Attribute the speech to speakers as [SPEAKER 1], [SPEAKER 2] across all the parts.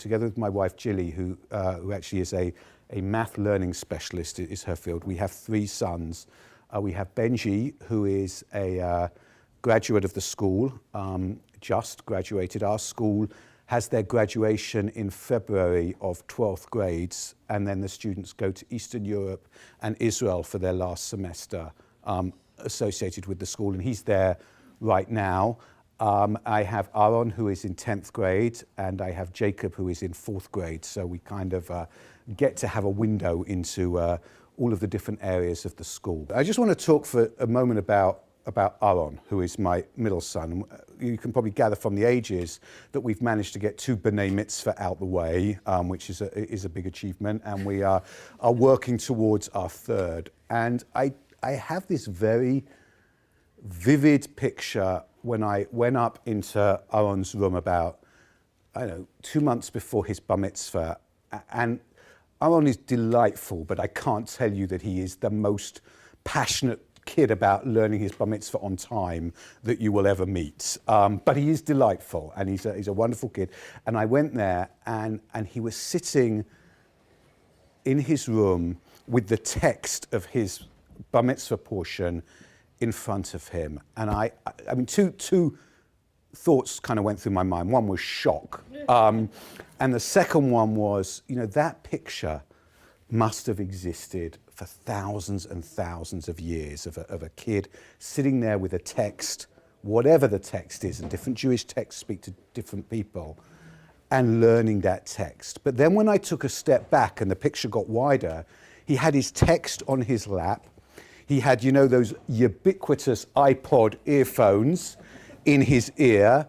[SPEAKER 1] together with my wife Jilly, who actually is a math learning specialist, is her field. We have 3 sons. We have Benji, who is a graduate of the school, just graduated. Our school has their graduation in February of 12th grades, and then the students go to Eastern Europe and Israel for their last semester associated with the school, and he's there right now. I have Aaron, who is in 10th grade, and I have Jacob, who is in 4th grade. So we kind of get to have a window into all of the different areas of the school. I just want to talk for a moment about Aaron, who is my middle son. You can probably gather from the ages that we've managed to get 2 B'nai Mitzvah out the way, which is a big achievement, and we are working towards our 3rd. And I have this very vivid picture when I went up into Aaron's room about, I don't know, 2 months before his bar mitzvah. And Aaron is delightful, but I can't tell you that he is the most passionate kid about learning his bar mitzvah on time that you will ever meet. But he is delightful, and he's a wonderful kid. And I went there, and he was sitting in his room with the text of his bar mitzvah portion in front of him. And I mean, two thoughts kind of went through my mind. One was shock. And the second one was, you know, that picture must have existed for thousands and thousands of years of a kid sitting there with a text, whatever the text is, and different Jewish texts speak to different people, and learning that text. But then when I took a step back and the picture got wider, he had his text on his lap. He had, you know, those ubiquitous iPod earphones in his ear.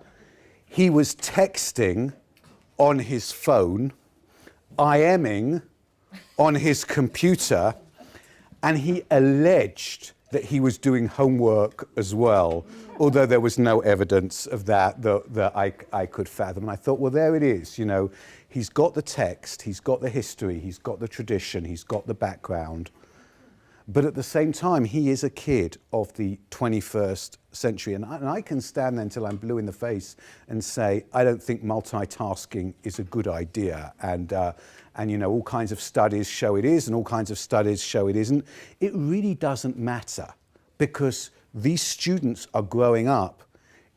[SPEAKER 1] He was texting on his phone, IMing on his computer, and he alleged that he was doing homework as well, although there was no evidence of that I could fathom. And I thought, well, there it is, you know, he's got the text, he's got the history, he's got the tradition, he's got the background. But at the same time, he is a kid of the 21st century. And I can stand there until I'm blue in the face and say, I don't think multitasking is a good idea. And you know, all kinds of studies show it is, and all kinds of studies show it isn't. It really doesn't matter, because these students are growing up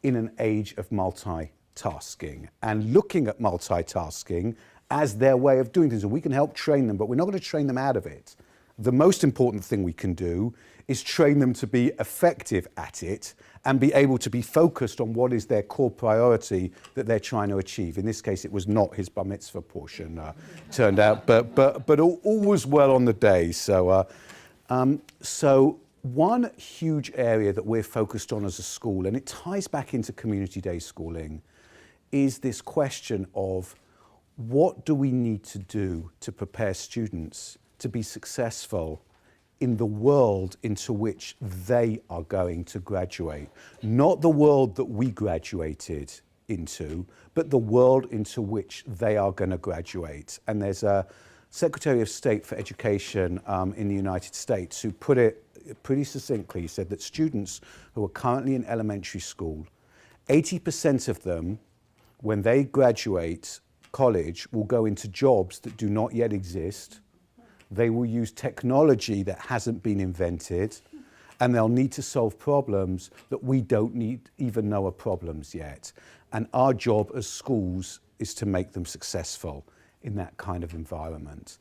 [SPEAKER 1] in an age of multitasking and looking at multitasking as their way of doing things. And we can help train them, but we're not going to train them out of it. The most important thing we can do is train them to be effective at it and be able to be focused on what is their core priority that they're trying to achieve. In this case, it was not his bar mitzvah portion, turned out, but all was well on the day. So one huge area that we're focused on as a school, and it ties back into community day schooling, is this question of what do we need to do to prepare students to be successful in the world into which they are going to graduate. Not the world that we graduated into, but the world into which they are going to graduate. And there's a Secretary of State for Education in the United States who put it pretty succinctly. He said that students who are currently in elementary school, 80% of them, when they graduate college, will go into jobs that do not yet exist. They will use technology that hasn't been invented, and they'll need to solve problems that we don't even know are problems yet. And our job as schools is to make them successful in that kind of environment.